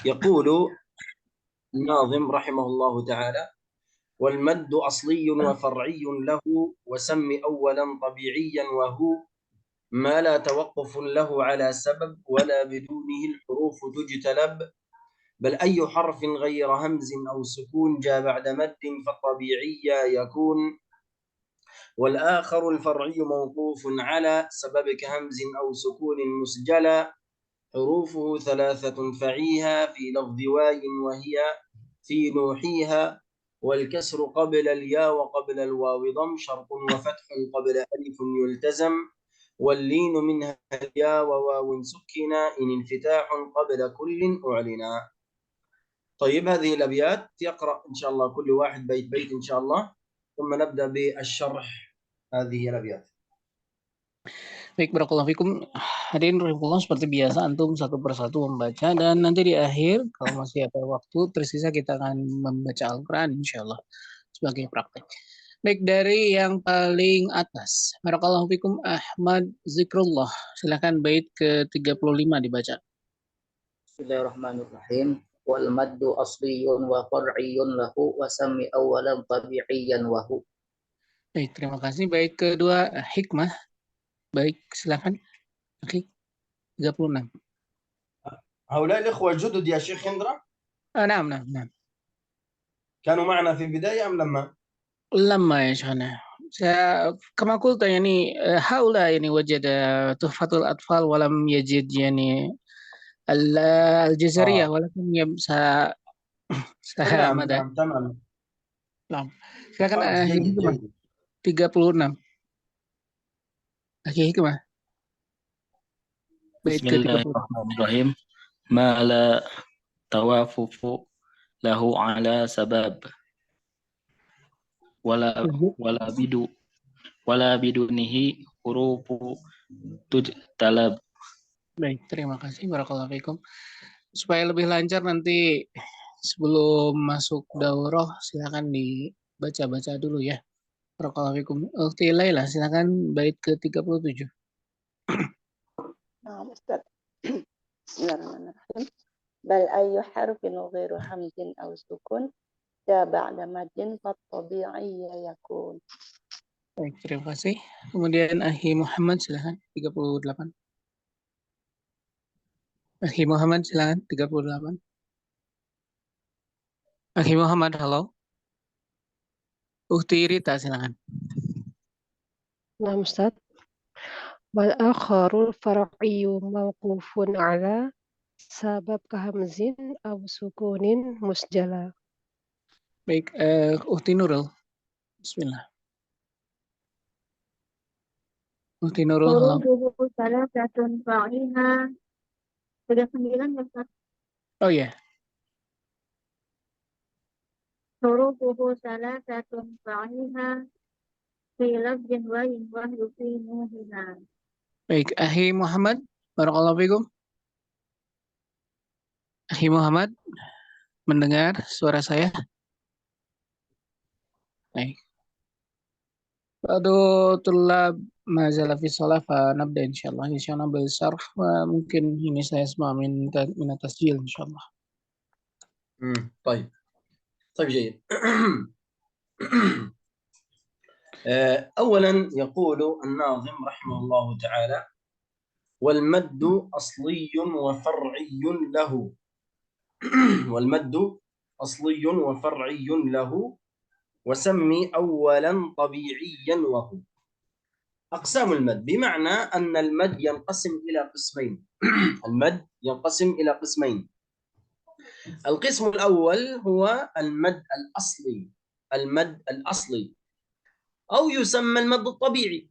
يقول الناظم رحمه الله تعالى: والمد أصلي وفرعي له، وسم أولا طبيعيا وهو ما لا توقف له على سبب، ولا بدونه الحروف تجتلب، بل أي حرف غير همز أو سكون جاء بعد مد فطبيعي يكون، والآخر الفرعي موقوف على سبب كهمز أو سكون مسجلا، حروفه ثلاثة فعيها في لفظ واي وهي في نوحيها، والكسر قبل الياء وقبل الواو ضم شرط، وفتح قبل ألف يلتزم، واللين منها الياء وواو سكنا إن انفتاح قبل كل أعلنا. طيب هذه الأبيات يقرأ إن شاء الله كل واحد بيت بيت إن شاء الله، ثم نبدأ بالشرح هذه الأبيات. Baik, barakallahu fikum. Hadirin rahimakumullah, seperti biasa antum satu persatu membaca, dan nanti di akhir kalau masih ada waktu tersisa kita akan membaca Al-Qur'an insyaallah sebagai praktek. Baik, dari yang paling atas. Barakallahu fikum, Ahmad Zikrullah. Silakan bait ke-35 dibaca. Bismillahirrahmanirrahim. Wal maddu asliyun wa far'iyyun lahu wa sammi awalan tabi'iyyan wa hu. Baik, terima kasih. Bait kedua, Hikmah. Baik, silakan. Oke. 36. هؤلاء الإخوة الجدد يا شيخ هندرة؟ نعم. كانوا معنا في البداية أم لما؟ لما يا شيخنا. كما قلت يعني هؤلاء يعني وجد تحفة الأطفال ولم يجد يعني الجزرية ولكن نعم مدى. تمام. نعم. Silakan جيد. Hikmah. 36. Oke, Hikmah. Bismillahirrahmanirrahim. Ma la tawafufu lahu ala sabab wala bidunihi hurufu tujtalab. Baik, terima kasih. Barakallahu fikum. Supaya lebih lancar nanti sebelum masuk daurah silakan dibaca-baca dulu ya. Barakallahu fikum. Ukhti Laila, silakan bait ke-37. Nah, Ustaz. Bismillahirrahmanirrahim. Bal ayyu harfin ghairu hamzin aw sukun ja ba'da madin fa tabi'i yakun. Baik, terima kasih. Kemudian Akhi Muhammad silakan 38. Akhi Muhammad silakan 38. Akhi Muhammad, halo. Ukhti Rita silakan. Nah, Ustaz. Wal akharul far'iyyu mawqufun ala sabab kahamzin aw sukunin musjala. Baik, Ukhti Nurul. Bismillah. Ukhti Nurul, halo. Salasatun fa'iha. 39 ya, Ustaz. Oh ya. Hurufuhu salasatun fa'iha fi lafzin wa fi nuhiha. Baik, Akhi Muhammad, barakallahu fikum. Akhi Muhammad, mendengar suara saya? Baik. Ba'du tulab mazala fi shalah fa nabda insyaallah. Insyaallah bil syarh, mungkin ini saya semua min tasjil insyaallah. طيب جيد. أولا يقول الناظم رحمه الله تعالى: والمد أصلي وفرعي له والمد أصلي وفرعي له وسمي أولا طبيعيا وهو. أقسام المد بمعنى أن المد ينقسم إلى قسمين. المد ينقسم إلى قسمين. القسم الأول هو المد الأصلي. المد الأصلي أو يسمى المد الطبيعي.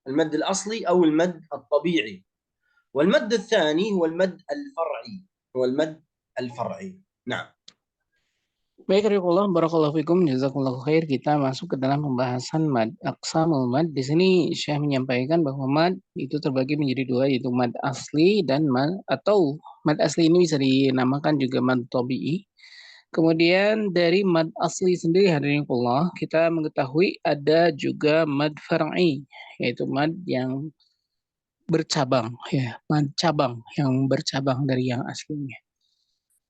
المد الأصلي أو المد الطبيعي. والمد الثاني هو المد الفرعي. نعم. Baik, barakallahu fikum, jazakumullahu khair. Kita masuk ke dalam pembahasan mad, aqsamul mad. Di sini Syekh menyampaikan bahwa mad itu terbagi menjadi dua, yaitu mad asli dan mad, atau mad asli ini bisa dinamakan juga mad tabi'i. Kemudian dari mad asli sendiri, hadirinullah, kita mengetahui ada juga mad far'i, yaitu mad yang bercabang, ya, mad cabang yang bercabang dari yang aslinya.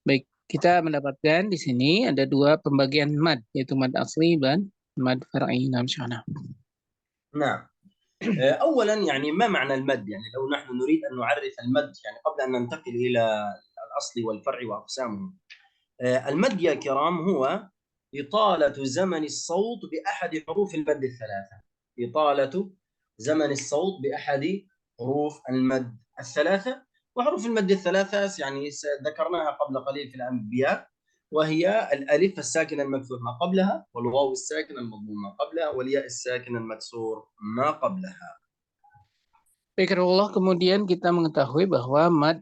Baik, kita mendapatkan di sini ada dua pembagian mad, yaitu mad asli dan mad far'i. نعم. أولا يعني ما معنى المد؟ يعني لو نحن نريد أن نعرف المد يعني قبل أن ننتقل إلى الأصل والفرع وأقسامه. المد يا كرام هو إطالة زمن الصوت بأحد حروف المد الثلاثة. إطالة زمن الصوت بأحد حروف المد الثلاثة. وحروف المد الثلاثة يعني ذكرناها قبل قليل في الأنبياء، وهي الألف الساكن المكسور ما قبلها، والواو الساكن المضموم ما قبلها، والياء الساكن المكسور ما قبلها. Baiklah, kemudian kita mengetahui bahwa mad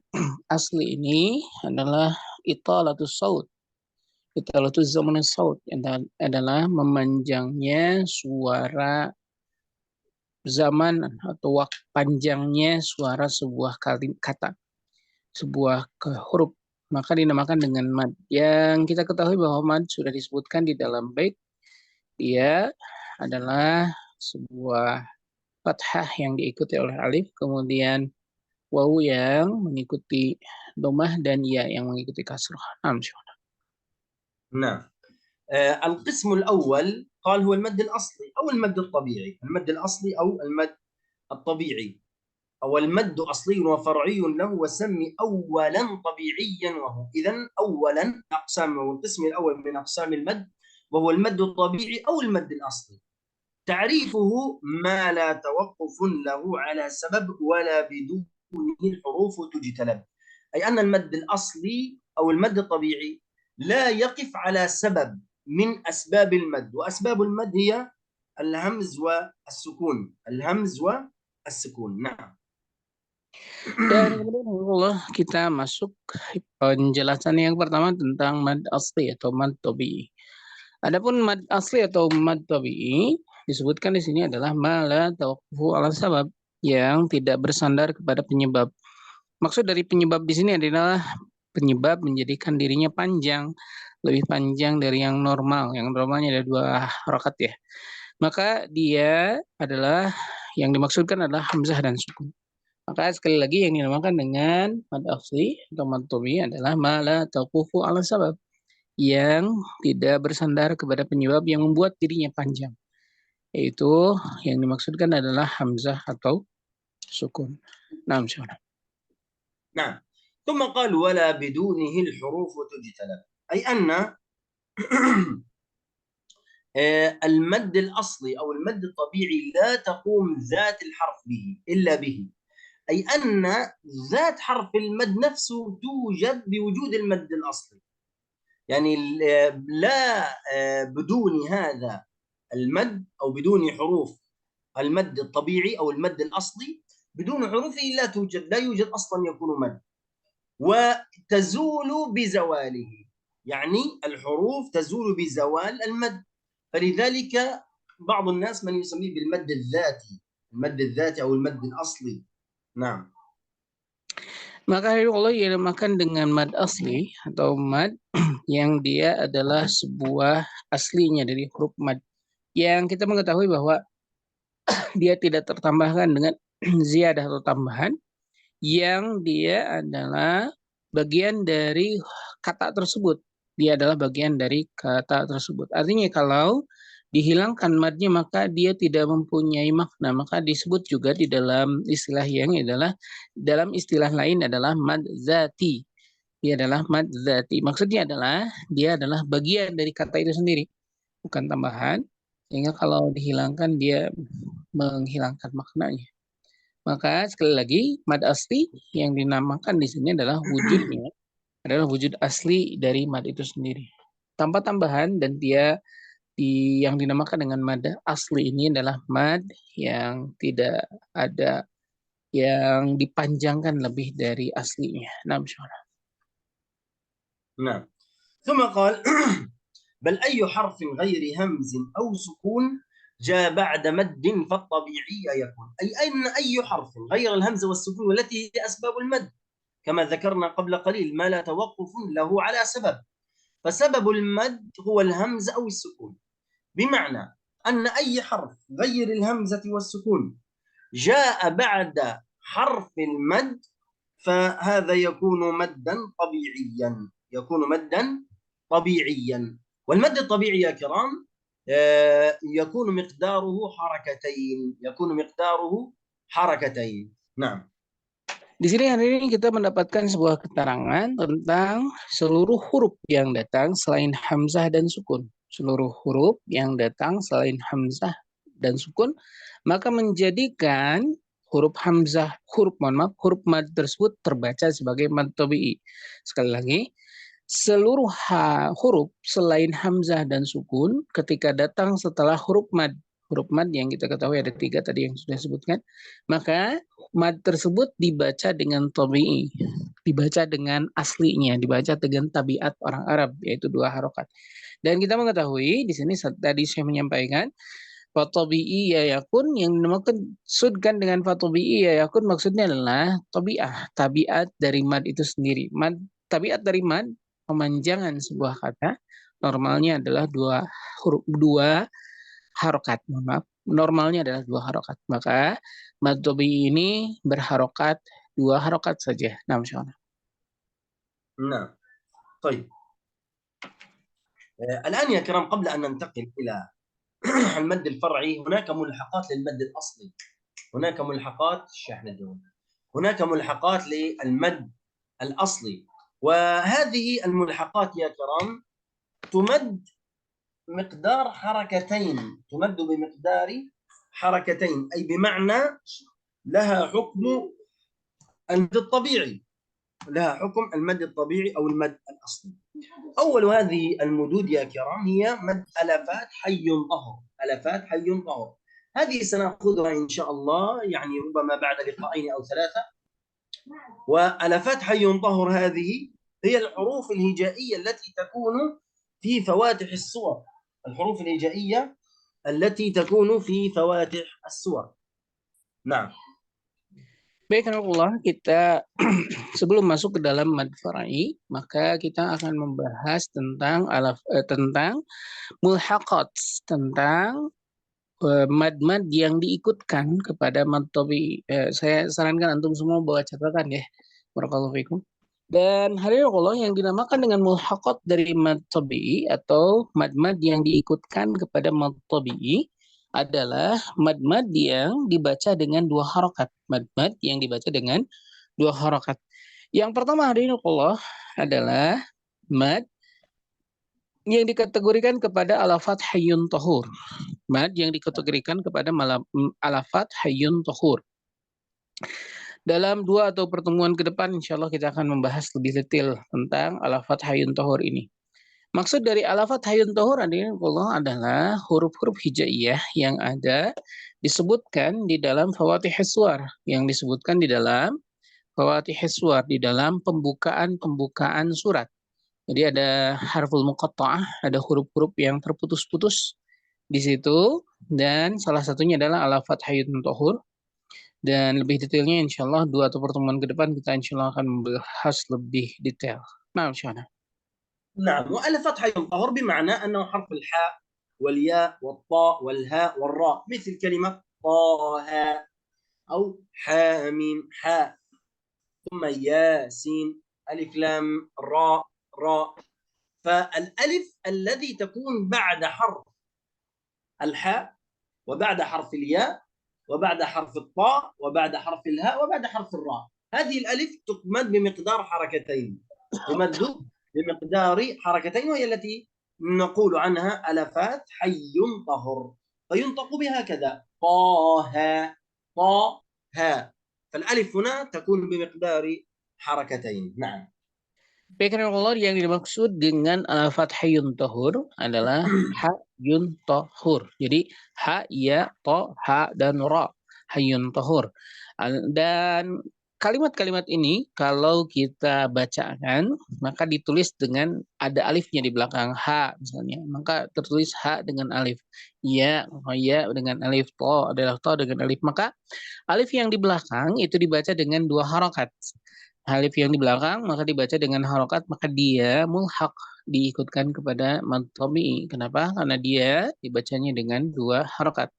asli ini adalah italatus saut. Italatus zamanis saut adalah memanjangnya suara zaman atau panjangnya suara sebuah kata, sebuah huruf, maka dinamakan dengan mad. Yang kita ketahui bahwa mad sudah disebutkan di dalam bait, dia adalah sebuah fathah yang diikuti oleh alif, kemudian wawu yang mengikuti domah dan ya yang mengikuti kasrah. نعم. القسم الأول قال هو المد الأصلي أو المد الطبيعي. المد الأصلي أو المد الطبيعي، أو المد أصلي وفرعي له، وسمي أولا طبيعيا وهو. إذن أولا أقسام، والقسم الأول من أقسام المد وهو المد الطبيعي أو المد الأصلي. تعريفه ما لا توقف له على سبب ولا بدونه الحروف تجتلب. أي أن المد الأصلي أو المد الطبيعي لا يقف على سبب من أسباب المد، وأسباب المد هي الهمز والسكون. الهمز والسكون. نعم. Dan kemudian Allah kita masuk penjelasan yang pertama tentang mad asli atau mad tabi'i. Adapun mad asli atau mad tabi'i disebutkan di sini adalah ma la tawaqqufu ala sabab, yang tidak bersandar kepada penyebab. Maksud dari penyebab di sini adalah penyebab menjadikan dirinya panjang, lebih panjang dari yang normal. Yang normalnya ada 2 rakaat ya. Maka dia adalah, yang dimaksudkan adalah hamzah dan sukun. Maka sekali lagi yang dinamakan dengan mad asli atau mad tabi'i adalah ma la tawaqqufu ala sabab, yang tidak bersandar kepada penyebab yang membuat dirinya panjang. Yaitu yang dimaksudkan adalah hamzah atau sukun. Naam, syarah. نعم. ثم قال ولا بدونه الحروف تجتلب، أي أن المد الأصلي أو المد الطبيعي لا تقوم ذات الحرف به إلا به. أي أن ذات حرف المد نفسه توجد بوجود المد الأصلي. يعني لا بدون هذا المد أو بدون حروف المد الطبيعي أو المد الأصلي، بدون حروفه لا توجد، لا يوجد أصلا يكون مد، وتزول بزواله. يعني الحروف تزول بزوال المد. فلذلك بعض الناس من يسميه بالمد الذاتي، المد الذاتي أو المد الأصلي. نعم. Maka Allah dinamakan dengan mad asli atau mad yang dia adalah sebuah aslinya dari huruf mad, yang kita mengetahui bahwa dia tidak tertambahkan dengan ziyadah atau tambahan, yang dia adalah bagian dari kata tersebut. Dia adalah bagian dari kata tersebut. Artinya kalau dihilangkan madnya maka dia tidak mempunyai makna, maka disebut juga di dalam istilah yang adalah, dalam istilah lain adalah mad zati. Dia adalah mad zati. Maksudnya adalah dia adalah bagian dari kata itu sendiri, bukan tambahan. Sehingga kalau dihilangkan dia menghilangkan maknanya. Maka sekali lagi mad asli yang dinamakan di sini adalah wujudnya adalah wujud asli dari mad itu sendiri, tanpa tambahan, dan dia yang dinamakan dengan mad asli ini adalah mad yang tidak ada yang dipanjangkan lebih dari aslinya. Naam, syarah. نعم. ثم قال بل أي حرف غير همز أو سكون جاء بعد مد فالطبيعي يكون. أي أن أي حرف غير الهمزة والسكون والتي هي أسباب المد، كما ذكرنا قبل قليل ما لا توقف له على سبب، فسبب المد هو الهمزة أو السكون. بمعنى أن أي حرف غير الهمزة والسكون جاء بعد حرف المد فهذا يكون مدا طبيعيا، يكون مدا طبيعيا. والمد الطبيعي يا كرام يكون مقداره حركتين. نعم. Di sini hari ini kita mendapatkan sebuah keterangan tentang seluruh huruf yang datang selain hamzah dan sukun. Seluruh huruf yang datang selain hamzah dan sukun, maka menjadikan huruf mad tersebut terbaca sebagai mad tabi'i. Sekali lagi, seluruh huruf selain hamzah dan sukun ketika datang setelah huruf mad yang kita ketahui ada 3 tadi yang sudah disebutkan, maka mad tersebut dibaca dengan tabi'i, dibaca dengan aslinya, dibaca dengan tabiat orang Arab, yaitu 2 harokat. Dan kita mengetahui di sini tadi saya menyampaikan fatabi'i ya yakun, yang dimaksudkan dengan fatabi'i ya yakun maksudnya adalah tabiat dari mad itu sendiri. Tabiat dari mad, pemanjangan sebuah kata normalnya adalah 2 harokat. Normalnya adalah 2 harokat. Maka mad tabi'i ini berharokat 2 harokat saja. Nah, طيب. الآن يا كرام قبل أن ننتقل إلى المد الفرعي هناك ملحقات للمد الأصلي، هناك ملحقات للمد الأصلي، وهذه الملحقات يا كرام تمد بمقدار حركتين، أي بمعنى لها حكم المد الطبيعي أو المد الأصلي. أول هذه المدود يا كرام هي مد ألفات حي طهر. هذه سنأخذها إن شاء الله يعني ربما بعد 2 أو 3. وألفات حي طهر هذه هي الحروف الهجائية التي تكون في فواتح السور. نعم. Baik, kita sebelum masuk ke dalam mad far'i, maka kita akan membahas tentang mulhaqat, tentang mad-mad yang diikutkan kepada mad tabi'i. Saya sarankan antum semua bawa catatan ya. Barakallahu fikum. Dan hari Allah yang dinamakan dengan mulhaqat dari mad tabi'i atau mad-mad yang diikutkan kepada mad tabi'i adalah mad-mad yang dibaca dengan 2 harokat. Mad-mad yang dibaca dengan 2 harokat. Yang pertama hari ini Allah adalah mad yang dikategorikan kepada alafat hayyun tahur. Mad yang dikategorikan kepada alafat hayyun tahur. Dalam 2 atau pertemuan ke depan insya Allah kita akan membahas lebih detail tentang alafat hayyun tahur ini. Maksud dari alafat hayyun tahur adalah huruf-huruf hijaiyah yang ada disebutkan di dalam fawatihis suwar, yang disebutkan di dalam fawatihis suwar, di dalam pembukaan surat. Jadi ada harful muqatta'ah, ada huruf-huruf yang terputus-putus di situ, dan salah satunya adalah alafat hayyun tahur. Dan lebih detailnya insya Allah 2 atau pertemuan ke depan kita insya Allah akan membahas lebih detail. Nah, insya Allah. نعم. وألفات حي طهر بمعنى أنه حرف الحاء والياء والطاء والهاء والراء، مثل كلمة طه أو حاميم حاء، ثم ياسين ألف لام راء. فالألف الذي تكون بعد حرف الحاء وبعد حرف الياء وبعد حرف الطاء وبعد حرف الهاء وبعد حرف الراء، هذه الألف تمد بمقدار حركتين، وهي التي نقول عنها ألفات حي طهر، فينطق بهكذا طه. فالألف هنا تكون بمقدار حركتين. نعم. Allah yang dimaksud dengan alafat hayyun tahur adalah hayyun tahur. Jadi ha, ya, to, ha, dan ra. Hayyun tahur. Dan kalimat-kalimat ini kalau kita bacakan maka ditulis dengan ada alifnya di belakang ha misalnya, maka tertulis ha dengan alif, ya dengan alif, to adalah to dengan alif, maka alif yang di belakang itu dibaca dengan 2 harokat. Alif yang di belakang maka dibaca dengan harokat, maka dia mulhaq, diikutkan kepada mad tabi'i. Kenapa? Karena dia dibacanya dengan 2 harokat.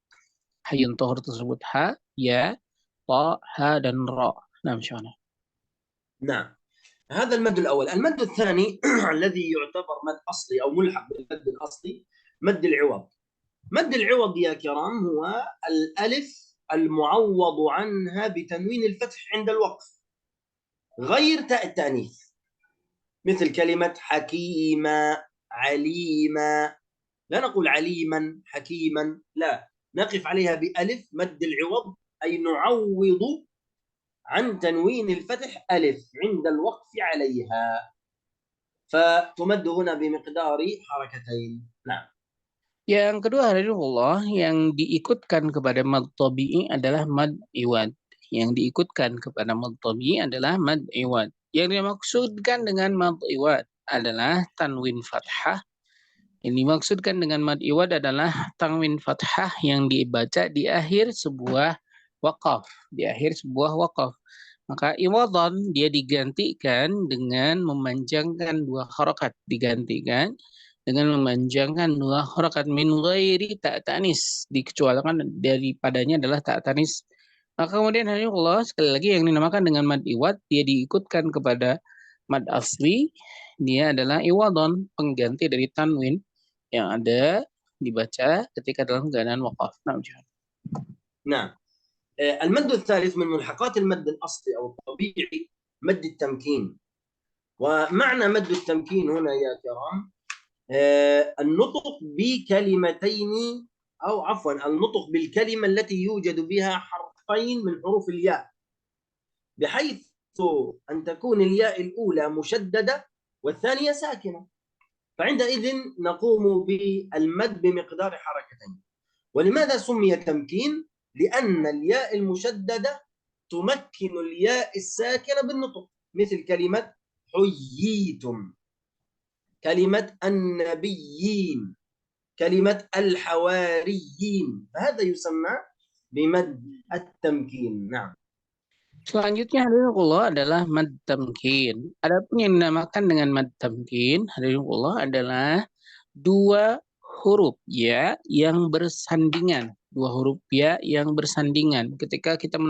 Hayyun tahur tersebut ha, ya, to, ha, dan ra. Nah, نعم. هذا المد الأول. المد الثاني الذي يعتبر مد أصلي أو ملحق بالمد الأصلي مد العوض. مد العوض يا كرام هو الألف المعوض عنها بتنوين الفتح عند الوقف غير تاء التأنيث، مثل كلمة حكيما، عليما. لا نقول عليما حكيما، لا، نقف عليها بألف مد العوض، أي نعوض عن تنوين الفتح ألف عند الوقف عليها، فتمد هنا بمقدار حركتين. نعم. Yang kedua hadiriullah, yang diikutkan kepada mad tabi'i adalah mad iwad. Yang diikutkan kepada mad tabi'i adalah mad iwad. Yang dimaksudkan dengan mad iwad adalah tanwin fathah. Yang dimaksudkan dengan mad iwad adalah tanwin fathah yang dibaca di akhir sebuah waqaf, di akhir sebuah waqaf. Maka iwadan dia digantikan dengan memanjangkan dua harakat, digantikan dengan memanjangkan dua harakat min ghairi ta' ta'nis, dikecualikan daripadanya adalah ta' ta'nis. Maka kemudian Allah sekali lagi yang dinamakan dengan mad iwad dia diikutkan kepada mad asli, dia adalah iwadon, pengganti dari tanwin yang ada dibaca ketika dalam keadaan waqaf. نعم. المد الثالث من ملحقات المد الأصلي أو الطبيعي مد التمكين. ومعنى مد التمكين هنا يا كرام النطق بكلمتين، أو عفوا النطق بالكلمة التي يوجد بها حرفين من حروف الياء، بحيث أن تكون الياء الأولى مشددة والثانية ساكنة، فعندئذ نقوم بالمد بمقدار حركتين. ولماذا سمي تمكين؟ لأن الياء المشددة تمكن الياء الساكنة بالنطق، مثل كلمة حييتم، كلمة النبيين، كلمة الحواريين، فهذا يسمى بمد التمكين. نعم. Selanjutnya hadiriullah adalah mad tamkin. Adapun yang dinamakan dengan mad tamkin hadiriullah adalah dua huruf ya yang bersandingan, dua huruf ya yang bersandingan. Ketika kita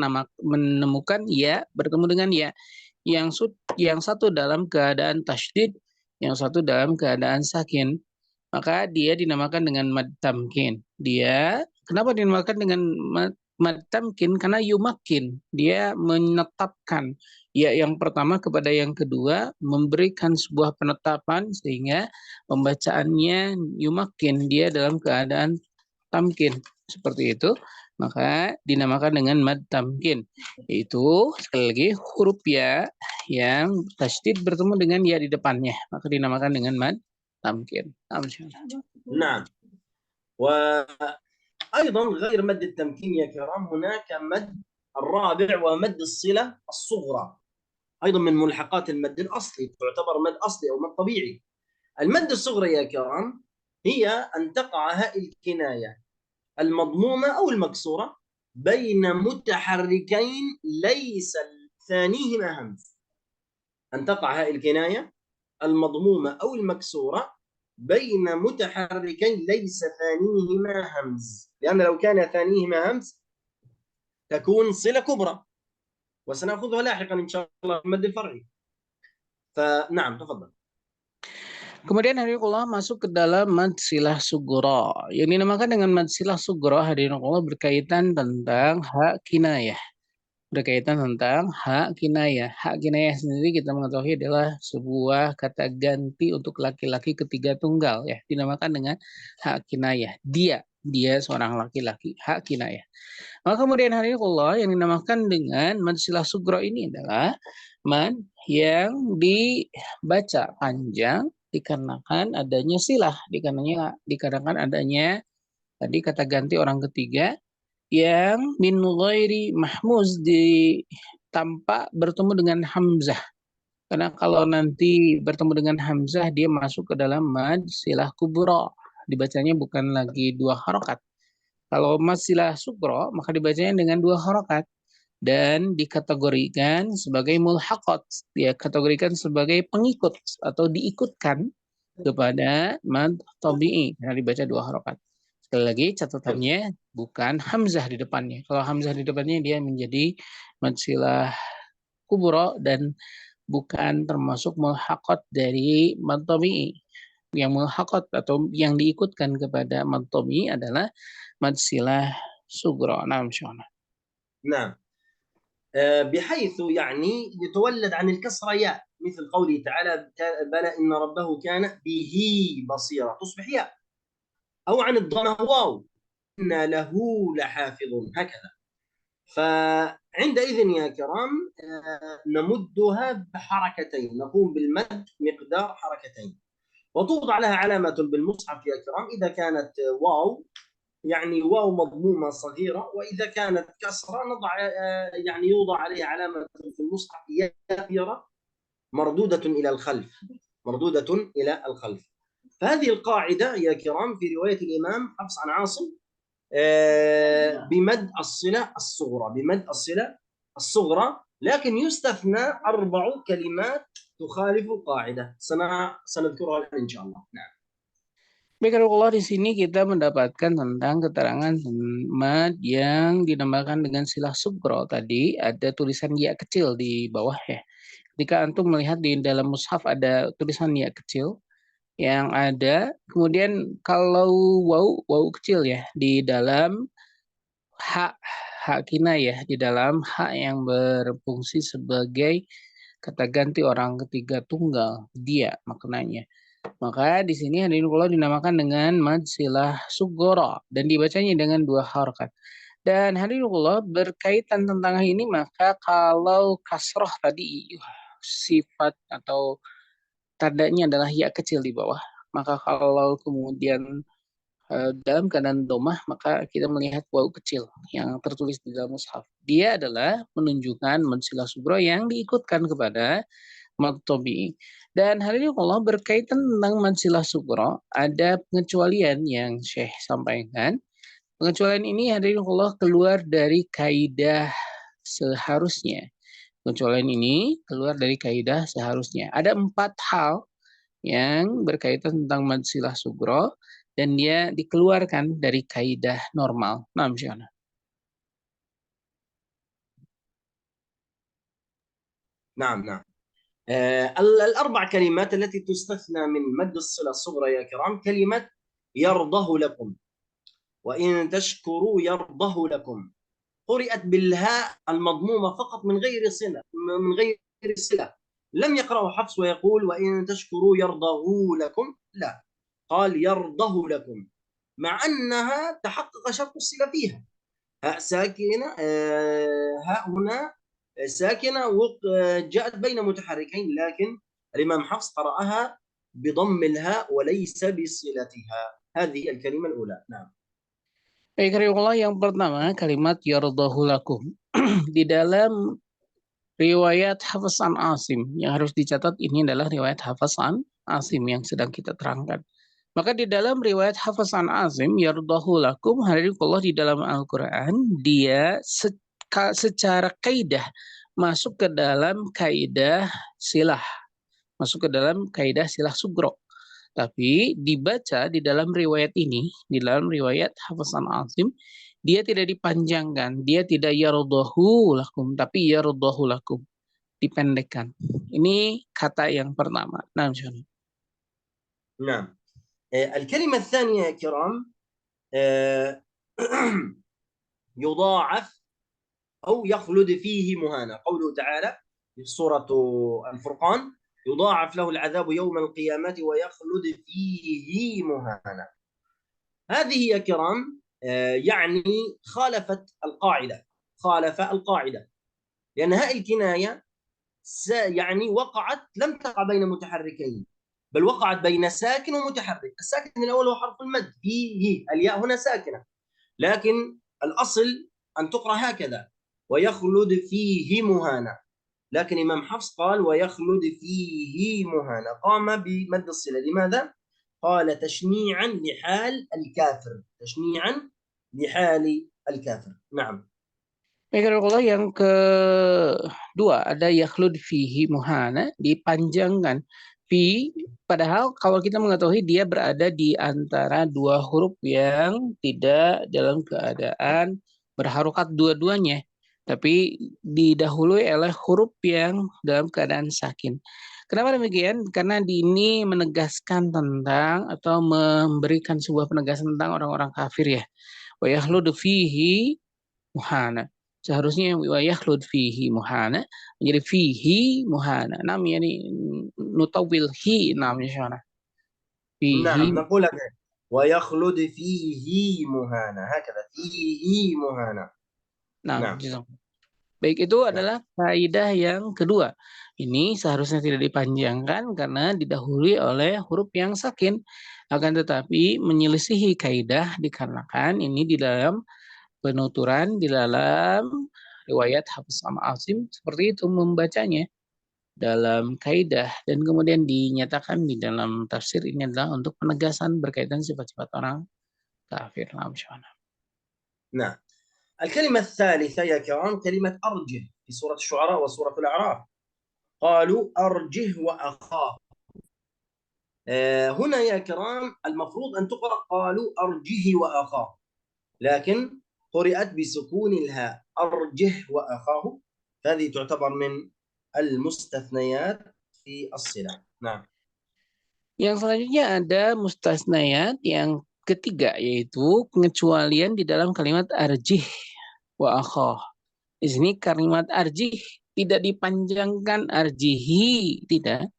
menemukan ya bertemu dengan ya, yang satu dalam keadaan tasydid, yang satu dalam keadaan sakin, maka dia dinamakan dengan mad tamkin. Dia kenapa dinamakan dengan mad tamkin? Karena yumakin, dia menetapkan ya yang pertama kepada yang kedua, memberikan sebuah penetapan sehingga pembacaannya yumakin, dia dalam keadaan tamkin, seperti itu. Maka dinamakan dengan mad tamkin, yaitu sekali lagi huruf ya yang tasydid bertemu dengan ya di depannya, maka dinamakan dengan mad tamkin. نعم. وأيضا غير مد التمكين يا كرام هناك مد الرابع ومد الصلة الصغرى، أيضا من ملحقات المد الأصلي، تعتبر مد أصلي أو مد طبيعي. المد الصغرى يا كرام هي أن تقع هاء الكناية المضمومة أو المكسورة بين متحركين ليس ثانيهما همز. أن تقع هاء الكناية المضمومة أو المكسورة بين متحركين ليس ثانيهما همز، لأن لو كان ثانيهما همز تكون صلة كبرى، وسنأخذها لاحقا إن شاء الله في المد الفرعي. فنعم تفضل. Kemudian hadiriullah masuk ke dalam mad silah sugro. Yang dinamakan dengan mad silah sugro hadiriullah berkaitan tentang hak kinayah. Berkaitan tentang hak kinayah. Hak kinayah sendiri kita mengetahui adalah sebuah kata ganti untuk laki-laki ketiga tunggal ya. Dinamakan dengan hak kinayah. Dia seorang laki-laki, hak kinayah. Maka kemudian hadiriullah yang dinamakan dengan mad silah sugro ini adalah mad yang dibaca panjang dikarenakan adanya silah, dikarenakan adanya tadi kata ganti orang ketiga yang min ghairi mahmuz tanpa bertemu dengan hamzah. Karena kalau nanti bertemu dengan hamzah dia masuk ke dalam mad silah kubra, dibacanya bukan lagi dua harokat. Kalau mad silah sugro maka dibacanya dengan dua harokat dan dikategorikan sebagai mulhaqat, dia kategorikan sebagai pengikut atau diikutkan kepada mad tabi'i karena dibaca dua harokat. Sekali lagi catatannya bukan hamzah di depannya. Kalau hamzah di depannya dia menjadi mad silah kubra dan bukan termasuk mulhaqat dari mad tabi'i. Yang mulhaqat atau yang diikutkan kepada mad tabi'i adalah mad silah sughra. Naam, syuhana. نعم. بحيث يعني يتولد عن الكسرة ياء، مثل قوله تعالى بلى إن ربه كان به بصيرا، تصبح ياء. أو عن الضمة واو، إن له لحافظ، هكذا. فعندئذ يا كرام نمدها بحركتين، نقوم بالمد مقدار حركتين، وتوضع لها علامة بالمصحف يا كرام إذا كانت واو، يعني واو مضمومة صغيرة، وإذا كانت كسرة نضع يعني يوضع عليها علامة في المصحف كبيرة مردودة إلى الخلف، مردودة إلى الخلف. فهذه القاعدة يا كرام في رواية الإمام حفص عن عاصم بمد الصلة الصغرى، بمد الصلة الصغرى، لكن يستثنى 4 كلمات تخالف القاعدة سنذكرها الآن إن شاء الله. نعم. Baik, kalau di sini kita mendapatkan tentang keterangan mad yang dinamakan dengan silah sughra. Tadi ada tulisan ya kecil di bawah ya. Ketika antum melihat di dalam mushaf ada tulisan ya kecil yang ada, kemudian kalau waw kecil ya di dalam hak kina ya, di dalam hak yang berfungsi sebagai kata ganti orang ketiga tunggal, dia maknanya. Maka di sini hadirin kula dinamakan dengan mad silah sughra dan dibacanya dengan 2 harakat. Dan hadirin kula berkaitan tentang ini, maka kalau kasroh tadi sifat atau tandanya adalah ya kecil di bawah, maka kalau kemudian dalam keadaan domah, maka kita melihat waw kecil yang tertulis di dalam mushaf. Dia adalah menunjukkan mad silah sughra yang diikutkan kepada mad tabi'i. Dan hadirin Allah berkaitan tentang mad silah sughra, ada pengecualian yang Syekh sampaikan. Pengecualian ini hadirin Allah keluar dari kaidah seharusnya. Pengecualian ini keluar dari kaidah seharusnya. Ada 4 hal yang berkaitan tentang mad silah sughra dan dia dikeluarkan dari kaidah normal. Nah, misalnya. نعم. ال4 كلمات التي تستثنى من مد الصلة الصغرى يا كرام، كلمة يرضه لكم، وإن تشكروا يرضه لكم، قرئت بالهاء المضمومة فقط من غير صلة، لم يقرأه حفص ويقول وإن تشكروا يرضه لكم، لا، قال يرضه لكم، مع أنها تحقق شرط الصلة فيها، هاء ساكنة، هاء هنا ساكنة جاءت بين متحركين، لكن الإمام حفص قرأها بضم الهاء وليس بصلتها. هذه الكلمة الأولى. نعم. Baik, yang pertama kalimat yardahu lakum. Di dalam riwayat Hafiz an Asim yang harus dicatat, ini adalah riwayat Hafiz an Asim yang sedang kita terangkan. Maka di dalam riwayat Hafiz an Asim yardahu lakum, hadirin di dalam Al-Qur'an dia secara kaidah masuk ke dalam kaidah silah. Masuk ke dalam kaidah silah sughra. Tapi dibaca di dalam riwayat ini, di dalam riwayat Hafiz an Asim, dia tidak dipanjangkan, dia tidak yardahu lakum, tapi yardahu lakum, dipendekkan. Ini kata yang pertama. Nah, misalnya. Nah, الكلمة الثانية يا كرام يضاعف أو يخلد فيه مهانة، قوله تعالى في سورة الفرقان يضاعف له العذاب يوم القيامة ويخلد فيه مهانا. هذه يا كرام يعني خالف القاعدة، لأن هاء الكناية يعني وقعت، لم تقع بين متحركين، بل وقعت بين ساكن ومتحرك. الساكن الأول هو حرف المد، هي الياء هنا ساكنة، لكن الأصل أن تقرأ هكذا ويخلد فيه مهانا، لكن إمام حفص قال ويخلد فيه مهانا، قام بمد الصلة. لماذا؟ قال تشنيعا لحال الكافر، تشنيعا لحال الكافر. نعم. Yang kedua ada yakhlud fihi muhana, dipanjangkan. Fi, padahal kalau kita mengetahui dia berada di antara 2 huruf yang tidak dalam keadaan berharokat dua-duanya. tapi didahului oleh huruf yang dalam keadaan sakin. Kenapa demikian? Karena ini menegaskan tentang atau memberikan sebuah penegasan tentang orang-orang kafir ya. Wa yakhludu fihi muhana. Seharusnya wa yakhlud fihi muhana menjadi fihi muhana. Nam yani nutawil hi namanya syana. نعم Fihi. نقول ويخلد فيه مهانة هكذا فيه مهانة. Nah, نعم baik, itu adalah kaidah yang kedua. Ini seharusnya tidak dipanjangkan karena didahului oleh huruf yang sakin. Akan tetapi menyelisihi kaidah dikarenakan ini di dalam penuturan, di dalam riwayat Hafiz sama Asim seperti itu membacanya dalam kaidah, dan kemudian dinyatakan di dalam tafsir ini adalah untuk penegasan berkaitan sifat-sifat orang kafir. نعم. الكلمة الثالثة يا كرام كلمة أرجه في سورة الشعراء وسورة الأعراف. قالوا أرجه وأخاه. هنا يا كرام المفروض أن تقرأ قالوا أرجه وأخاه، لكن قرأت بسكون الهاء أرجه وأخاه، هذه تعتبر من المستثنيات في الصلة. نعم. Yang selanjutnya ada mustasnayat yang ketiga, yaitu pengecualian di dalam kalimat arjih wa akhah. Di sini kalimat arjih tidak dipanjangkan arjihi, tidak,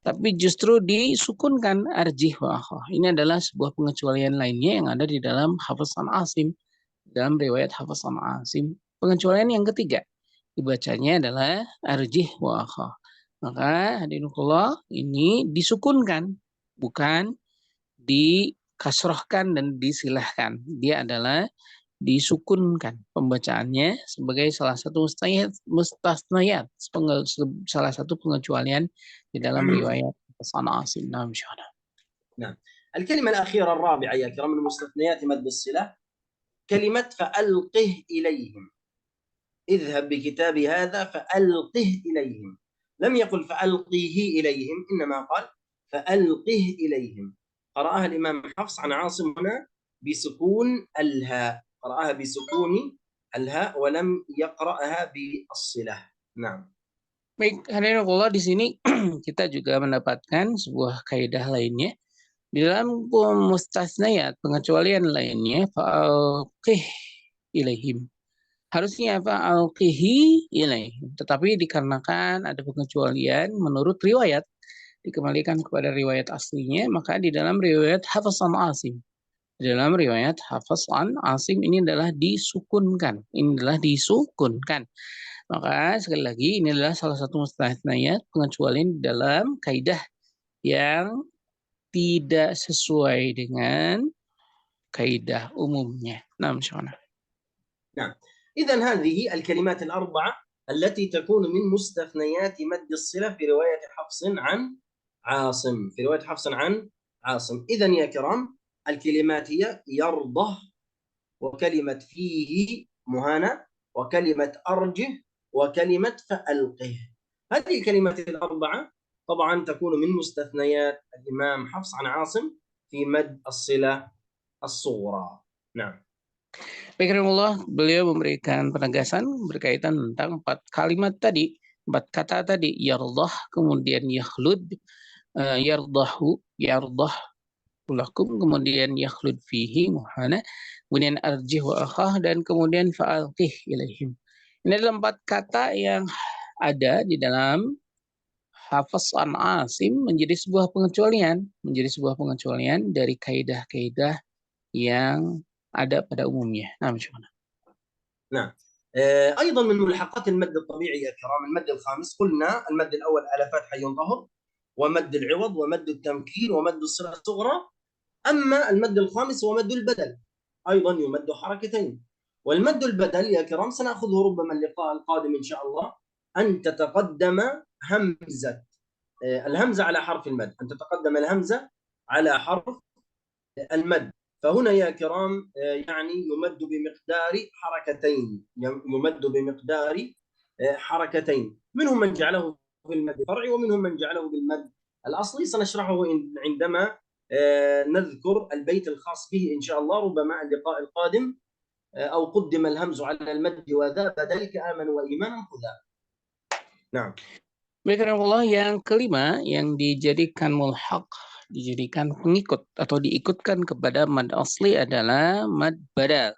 tapi justru disukunkan arjih wa akhah. Ini adalah sebuah pengecualian lainnya yang ada di dalam Hafiz an Asim, dalam riwayat Hafiz an Asim. Pengecualian yang ketiga dibacanya adalah arjih wa akhah. Maka hadirinullah ini disukunkan, bukan dikasrohkan dan disilahkan. Dia adalah disukunkan pembacaannya sebagai salah satu mustasnayat, salah satu pengecualian di dalam riwayat Hasan Asim. Naam. نعم. الكلمة الأخيرة الرابعة يا كرام من مستثنيات مد الصلة كلمة فألقه إليهم. اذهب بكتابي هذا فألقه إليهم. لم يقل فألقيه إليهم، إنما قال فألقه إليهم. قرأها الإمام حفص عن عاصم هنا بسكون الهاء، قرأها بسكون الهاء ولم يقرأها بالصلة. نعم. Baik, hadirinullah, di sini kita juga mendapatkan sebuah kaidah lainnya di dalam mustasnayat, pengecualian lainnya fa'alqih ilaihim. Harusnya fa'alqihi ilaihim, tetapi dikarenakan ada pengecualian menurut riwayat, dikembalikan kepada riwayat aslinya, maka di dalam riwayat Hafiz an Asim, di dalam riwayat Hafiz an Asim ini adalah disukunkan, Maka sekali lagi ini adalah salah satu mustasnayat, pengecualian dalam kaidah yang tidak sesuai dengan kaidah umumnya. Naam. نعم. إذن هذه الكلمات الأربعة التي تكون من مستثنيات مد الصلة في رواية حفص عن عاصم، في رواية حفص عن عاصم. إذن يا كرام الكلمات هي يرضه، وكلمة فيه مهانة، وكلمة أرجه، وكلمة فألقه. هذه الكلمات الأربعة طبعا تكون من مستثنيات الإمام حفص عن عاصم في مد الصلة الصغرى. نعم. Bismillah, beliau memberikan penegasan berkaitan tentang 4 kalimat tadi, 4 kata tadi, yardah, kemudian yakhlud, yardahu, yardah lakum, kemudian yakhlud fihi muhana, kemudian arjih wa akhah, dan kemudian fa'alqih ilaihim. Ini adalah 4 kata yang ada di dalam Hafiz an Asim menjadi sebuah pengecualian dari kaidah-kaidah yang ada pada umumnya. Nah, نعم. أيضا من ملحقات المد الطبيعي يا كرام المد الخامس. قلنا المد الأول على فتحة ينظهر، ومد العوض، ومد التمكين، ومد الصلة الصغرى. أما المد الخامس هو مد البدل، أيضا يمد حركتين. والمد البدل يا كرام سنأخذه ربما اللقاء القادم إن شاء الله، أن تتقدم همزة الهمزة على حرف المد، أن تتقدم الهمزة على حرف المد. فهنا يا كرام يعني يمد بمقدار حركتين، منهم من جعله في المد الفرعي ومنهم من جعله بالمد الأصلي. سنشرحه عندما نذكر البيت الخاص به إن شاء الله، ربما اللقاء القادم أو قدم الهمز على المد وذا بدلك آمنوا وإيمانا خذا. نعم. Baik, Allah yang kelima yang dijadikan mulhaq, dijadikan pengikut atau diikutkan kepada mad asli adalah mad badal.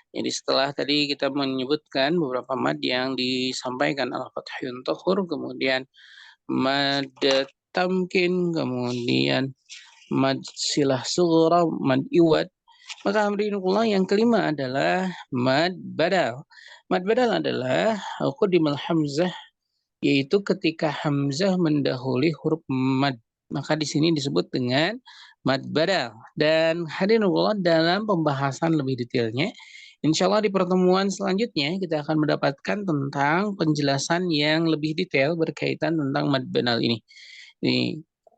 Jadi setelah tadi kita menyebutkan beberapa mad yang disampaikan al-fathiyun tuhur, kemudian mad tamkin, kemudian mad silah sughra, mad iwad, maka hamdulillah yang kelima adalah mad badal. Mad badal adalah qudimul hamzah, yaitu ketika hamzah mendahului huruf mad, maka di sini disebut dengan mad badal. Dan hadirinullah, dalam pembahasan lebih detailnya, insya Allah di pertemuan selanjutnya kita akan mendapatkan tentang penjelasan yang lebih detail berkaitan tentang mad badal ini.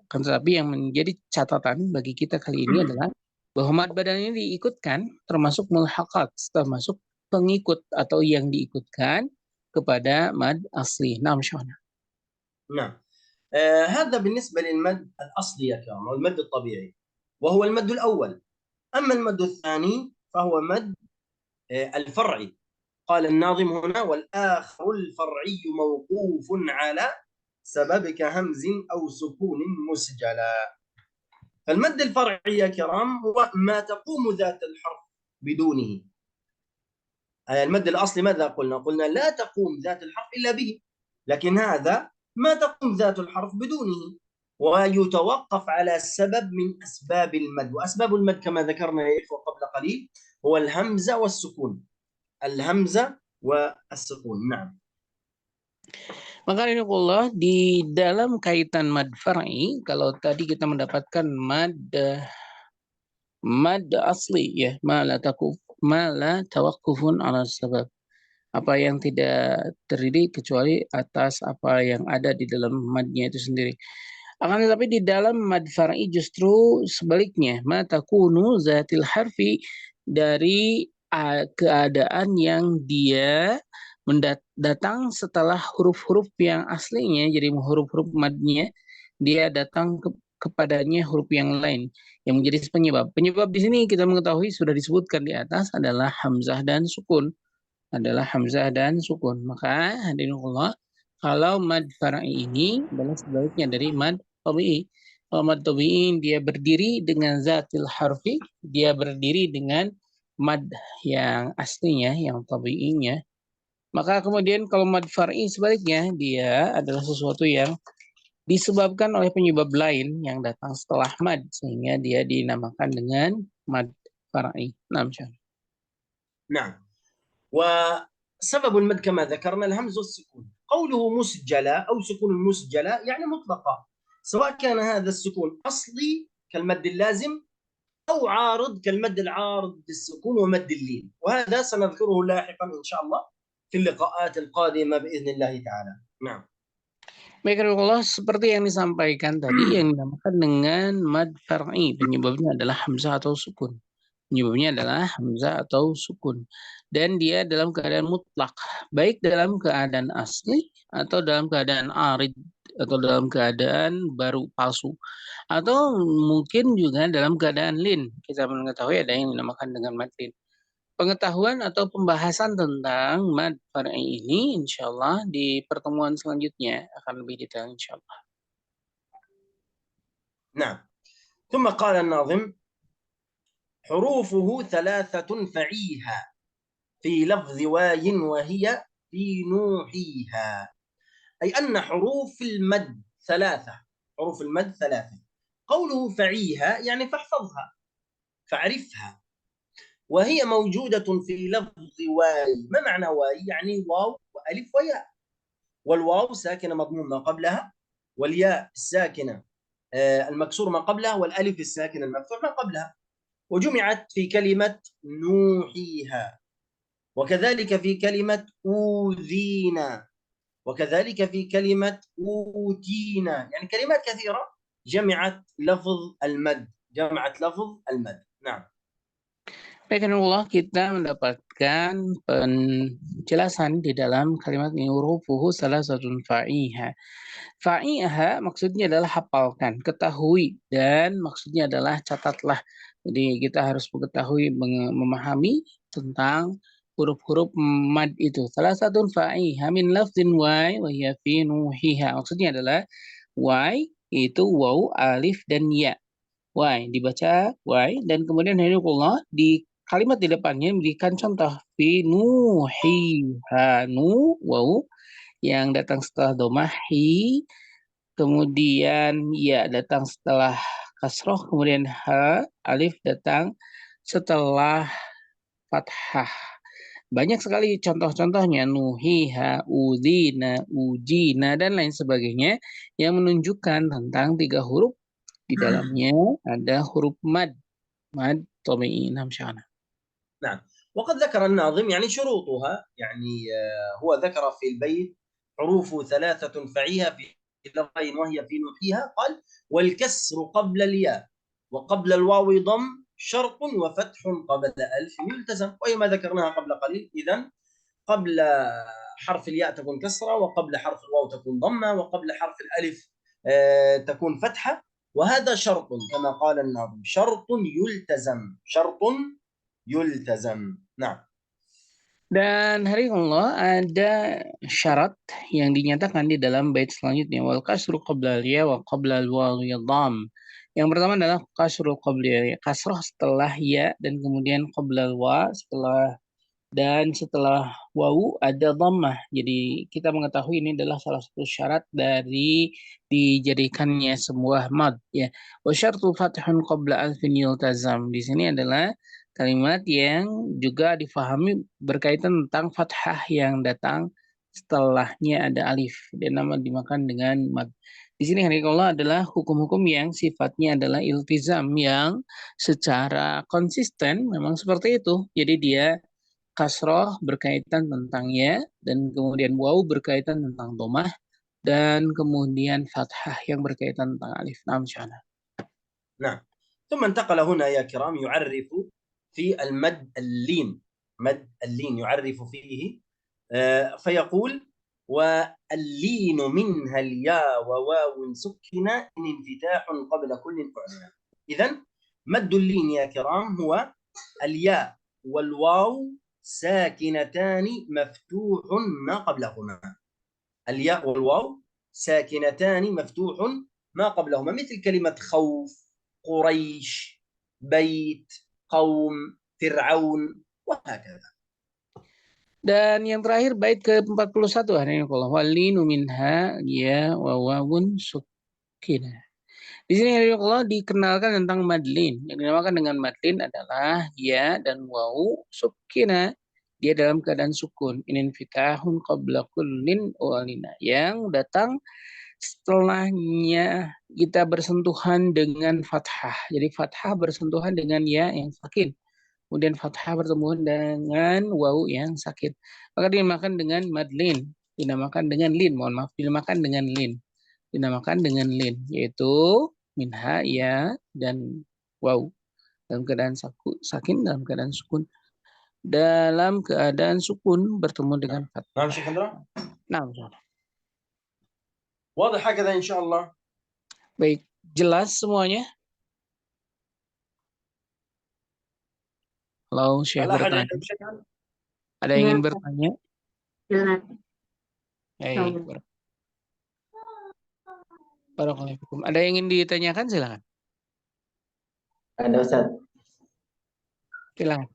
Kan tetapi yang menjadi catatan bagi kita kali ini adalah bahwa mad badal ini diikutkan termasuk mulhaqat, termasuk pengikut atau yang diikutkan kepada mad asli. Naam syahna. نعم. هذا بالنسبة للمد الأصلي يا كرام، أو المد الطبيعي، وهو المد الأول. أما المد الثاني فهو مد الفرعي. قال الناظم هنا: والآخر الفرعي موقوف على سبب كهمز أو سكون مسجلا. فالمد الفرعي يا كرام هو ما تقوم ذات الحرف بدونه. المد الأصلي ماذا قلنا؟ قلنا لا تقوم ذات الحرف إلا به، لكن هذا ما تقوم ذات الحرف بدونه، ويتوقف على سبب من أسباب المد. وأسباب المد كما ذكرنا قبل قليل هو الهمزة والسكون. الهمزة والسكون. نعم. Maka Allah di dalam kaitan mad far'i, kalau tadi kita mendapatkan mad asli ya, ma la tawaqqufun ala sabab, apa yang tidak terdiri kecuali atas apa yang ada di dalam madnya itu sendiri. Akan tetapi di dalam mad far'i justru sebaliknya, ma takunu zatil harfi, dari keadaan yang dia datang setelah huruf-huruf yang aslinya, jadi huruf-huruf madnya dia datang kepadanya huruf yang lain yang menjadi penyebab. Penyebab di sini kita mengetahui sudah disebutkan di atas adalah hamzah dan sukun. Maka hadirinullah, kalau mad far'i ini adalah sebaliknya dari mad tabi'i. Kalau mad tabi'i dia berdiri dengan zatil harfi, dia berdiri dengan mad yang aslinya, yang tabi'inya. Maka kemudian kalau mad far'i sebaliknya, dia adalah sesuatu yang disebabkan oleh penyebab lain yang datang setelah mad, sehingga dia dinamakan dengan mad far'i. نعم. وسبب المد كما ذكرنا الهمز والسكون. قوله مسجلة أو سكون مسجلة يعني مطلقة، سواء كان هذا السكون أصلي كالمد اللازم أو عارض كالمد العارض بالسكون ومد اللين، وهذا سنذكره لاحقا إن شاء الله في اللقاءات القادمة بإذن الله تعالى. نعم. Baik, Allah, seperti yang disampaikan tadi, yang dinamakan dengan mad far'i, penyebabnya adalah hamzah atau sukun. Dan dia dalam keadaan mutlak, baik dalam keadaan asli atau dalam keadaan arid, atau dalam keadaan baru palsu, atau mungkin juga dalam keadaan lin. Kita mengetahui ada yang dinamakan dengan mad lin. Pengetahuan atau pembahasan tentang mad far'i ini insyaallah di pertemuan selanjutnya akan lebih detail insyaallah. نعم. ثم قال الناظم: حروفه ثلاثة فعيها في لفظ واي وهي في نوحيها. أي أن حروف المد ثلاثة. حروف المد ثلاثة. قوله فعيها يعني فاحفظها، فاعرفها. وهي موجودة في لفظ واي. ما معنى واي؟ يعني واو وألف وياء. والواو ساكنة مضموم ما قبلها، والياء الساكنة المكسور ما قبلها، والألف الساكنة المفتوح ما قبلها، وجمعت في كلمة نوحيها، وكذلك في كلمة أوذينا، وكذلك في كلمة أوتينا. يعني كلمات كثيرة جمعت لفظ المد. نعم. Baiklah, kita mendapatkan penjelasan di dalam kalimat ini, hurufuhu salasatun fa'iha. Fa'iha maksudnya adalah hafalkan, ketahui, dan maksudnya adalah catatlah. Jadi kita harus mengetahui, memahami tentang huruf-huruf mad itu. Salasatun fa'iha min lafzin wai wa hiya fi nuhiha. Maksudnya adalah wai itu waw, alif, dan ya. Wai dibaca wai, dan kemudian hadikullah di kalimat di depannya memberikan contoh fi nuhiha, nu waw yang datang setelah domah, hi kemudian ya datang setelah kasroh, kemudian ha alif datang setelah fathah. Banyak sekali contoh-contohnya, nuhiha, udhina, ujina, dan lain sebagainya yang menunjukkan tentang 3 huruf. Di dalamnya ada huruf mad, mad tabi'i. Naam sya'ana. نعم. وقد ذكر الناظم يعني شروطها، يعني هو ذكر في البيت حروف 3 فعيها في لفظين وهي في نوحيها، قال والكسر قبل الياء وقبل الواو ضم شرط وفتح قبل ألف يلتزم، وهي ما ذكرناها قبل قليل. إذن قبل حرف الياء تكون كسرة، وقبل حرف الواو تكون ضمة، وقبل حرف الألف تكون فتحة، وهذا شرط كما قال الناظم، شرط يلتزم، شرط yultazam. Nah. Dan hari Allah ada syarat yang dinyatakan di dalam bait selanjutnya, wal kasru qabla al-ya wa qabla al-wawi dham. Yang pertama adalah kasru qabla ya, kasrah setelah ya, dan kemudian qabla al-wa setelah wawu ada dhammah. Jadi kita mengetahui ini adalah salah satu syarat dari dijadikannya sebuah mad ya. Wa syartu fathun qabla alfin yultazam. Di sini adalah kalimat yang juga difahami berkaitan tentang fathah yang datang setelahnya ada alif dan nama dimakan dengan mad. Di sini Allah adalah hukum-hukum yang sifatnya adalah iltizam, yang secara konsisten memang seperti itu. Jadi dia kasroh berkaitan tentang ya, dan kemudian waw berkaitan tentang domah, dan kemudian fathah yang berkaitan tentang alif. Naam sya'ana. Nah, ثم انتقل هنا يا كرام يعرف في المد اللين، مد اللين يعرف فيه فيقول واللين منها الياء وواو سكنة إن انفتاح قبل كل أعلى. إذن مد اللين يا كرام هو الياء والواو ساكنتان مفتوح ما قبلهما، الياء والواو ساكنتان مفتوح ما قبلهما، مثل كلمة خوف، قريش، بيت، قوم، فرعون، وهكذا. Dan yang terakhir bait ke-41 hari ini, walinu minha ya wa wawun sukinah. Di sini Allah dikenalkan tentang madlin. Yang dinamakan dengan madlin adalah ya dan wawu sukinah. Dia dalam keadaan sukun. Inin fitahun qabla kullin walina. Yang datang setelahnya kita bersentuhan dengan fathah. Jadi fathah bersentuhan dengan ya yang sakin. Kemudian fathah bertemu dengan wawu yang sakit. Maka dinamakan dengan madlin. Dinamakan dengan lin. Mohon maaf. Dinamakan dengan lin. Dinamakan dengan lin. Yaitu minha, ya, dan wawu. Dalam keadaan sakin, dalam keadaan sukun. Dalam keadaan sukun bertemu dengan fathah. نعم شيخ عندنا؟ Nah, واضح هكذا إن شاء الله. baik, jelas semuanya? Halo, Syekh bertanya. Ada yang ingin bertanya? Jelas. Baik. Barakallahu. Ada yang ingin ditanyakan, silakan. Ada Ustaz. Silakan.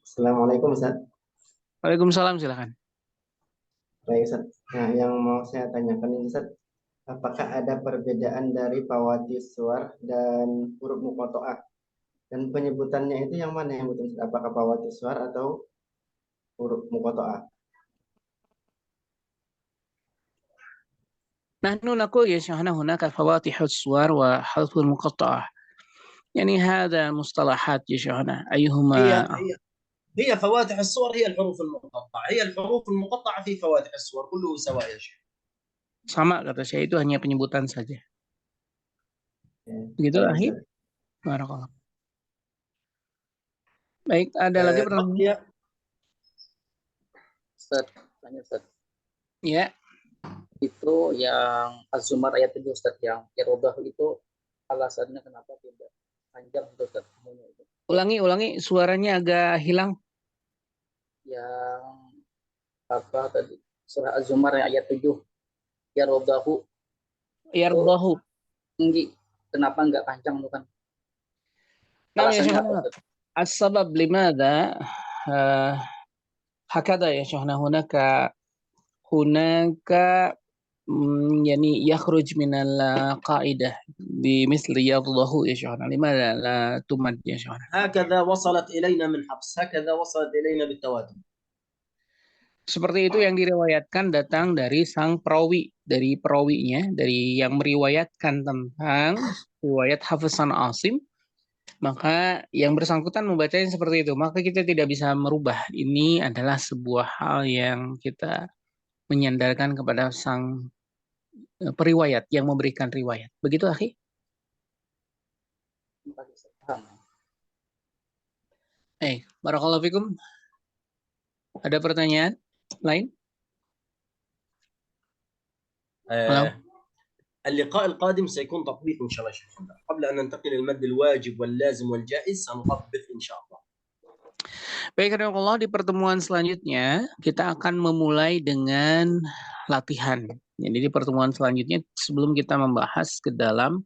Assalamualaikum Ustaz. Waalaikumsalam, silakan. Baik Ustaz. Nah, yang mau saya tanyakan ini Ustaz, apakah ada perbedaan dari fawati suwar dan huruf muqatta'ah? Dan penyebutannya itu yang mana yang betul? Apakah fawati suwar atau huruf muqatta'ah? نحن نقول يا شيخنا هناك فواتح الصور وحذف المقطعة. يعني هذا مصطلحات يا شيخنا أيهما هي فواتح الصور هي الحروف المقطعة، هي الحروف المقطعة في فواتح الصور كله سواء يا شيخ. Sama kata saya, itu hanya penyebutan saja. Begitu Ahi? Barakallah. Baik, ada lagi pertanyaan? بقي Ustaz, tanya Ustaz. Ya, Itu yang Az-Zumar ayat 7 Ustaz, yang irobah itu alasannya kenapa tidak panjang itu Ustaz? Itu. ulangi, suaranya agak hilang. Yang apa tadi? Surah Az-Zumar yang ayat 7. Yarobahu. Yardahu. Kenapa enggak panjang itu kan? Nah, ya Alasannya apa Syekhna, Ustaz? as-sabab limadha hakada ya Syekhna, hunaka يعني يخرج من القاعدة بمثل يرضه يا شيخنا، لماذا لا تمد يا شيخنا؟ هكذا وصلت إلينا من حفص، هكذا وصلت إلينا بالتواتر. Seperti itu yang diriwayatkan datang dari sang perawi, dari perawinya, dari yang meriwayatkan tentang riwayat Hafiz an Asim, maka yang bersangkutan membacanya seperti itu. Maka kita tidak bisa merubah. Ini adalah sebuah hal yang kita menyandarkan kepada sang periwayat yang memberikan riwayat. Begitu, akhi? Barakallahu fikum. Ada pertanyaan lain? اللقاء القادم سيكون تطبيق إن شاء الله شيخ. قبل أن ننتقل للمد الواجب واللازم والجائز سنطبق إن شاء الله. Baik, Allah, di pertemuan selanjutnya kita akan memulai dengan latihan. Jadi di pertemuan selanjutnya sebelum kita membahas ke dalam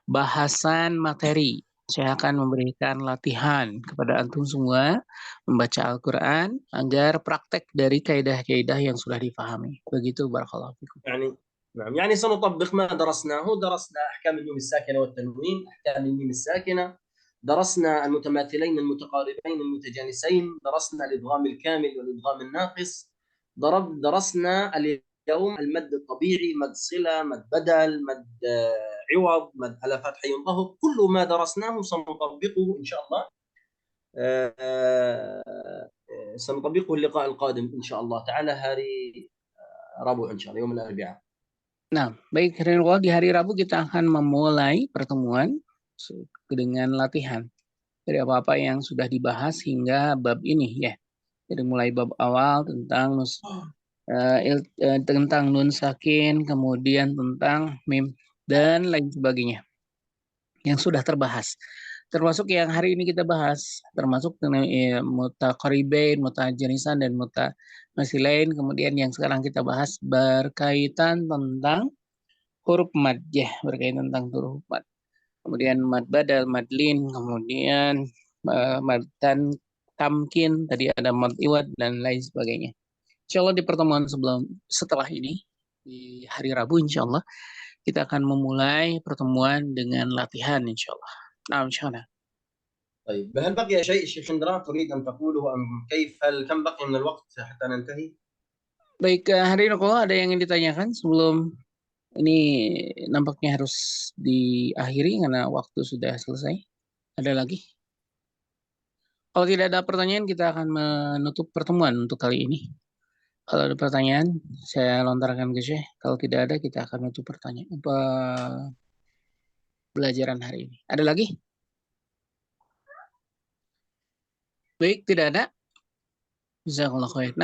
bahasan materi, saya akan memberikan latihan kepada antum semua membaca Al-Quran agar praktek dari kaidah-kaidah yang sudah difahami. Begitu, barakallahu fikum. يعني سنطبق ما درسناه. درسنا أحكام النون الساكنة والتنوين، أحكام الميم الساكنة، درسنا المتماثلين المتقاربين المتجانسين، درسنا الإدغام الكامل والإدغام الناقص، درسنا اليوم المد الطبيعي، مد صلة، مد بدل، مد عوض، مد على فتح ينضبط. كل ما درسناه سنطبقه إن شاء الله، سنطبقه اللقاء القادم إن شاء الله تعالى hari Rabu إن شاء الله يوم الأربعاء. Nah, baik, di hari Rabu kita akan memulai pertemuan dengan latihan dari apa-apa yang sudah dibahas hingga bab ini ya. Jadi mulai bab awal tentang tentang nun sakin, kemudian tentang mim dan lain sebagainya yang sudah terbahas. Termasuk yang hari ini kita bahas, termasuk mutaqaribain, mutajanisan dan mutamatsilain. Kemudian yang sekarang kita bahas berkaitan tentang huruf mad ya, berkaitan tentang huruf mad. Kemudian mad badal, mad lin, kemudian mad tamkin, tadi ada mad iwad dan lain sebagainya. Insyaallah di pertemuan setelah ini di hari Rabu insyaallah kita akan memulai pertemuan dengan latihan insyaallah. Nah, insyaallah. طيب هل بقي شيء شيخ اندرا تريد ان تقوله ام كيف كم بقي من الوقت حتى ننتهي؟ Baik, hari ini kalau ada yang ingin ditanyakan sebelum ini nampaknya harus diakhiri karena waktu sudah selesai. Ada lagi? Kalau tidak ada pertanyaan kita akan menutup pertemuan untuk kali ini. Kalau ada pertanyaan saya lontarkan ke Syekh. Kalau tidak ada kita akan menutup pertanyaan pelajaran hari ini. Ada lagi? Baik, tidak ada. Jazakallahu khair.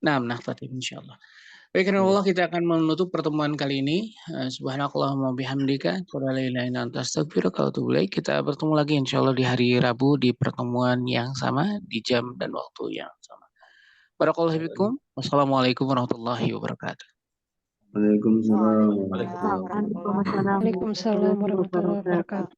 Nakhtatim insyaallah. Baik, Allah kita akan menutup pertemuan kali ini. Subhanakallahumma bihamdika, la ilaha illa anta astaghfiruka wa atubu ilaik. Kita bertemu lagi insyaallah di hari Rabu di pertemuan yang sama, di jam dan waktu yang sama. Barakallahu fikum. Wassalamualaikum warahmatullahi wabarakatuh. Waalaikumsalam warahmatullahi wabarakatuh.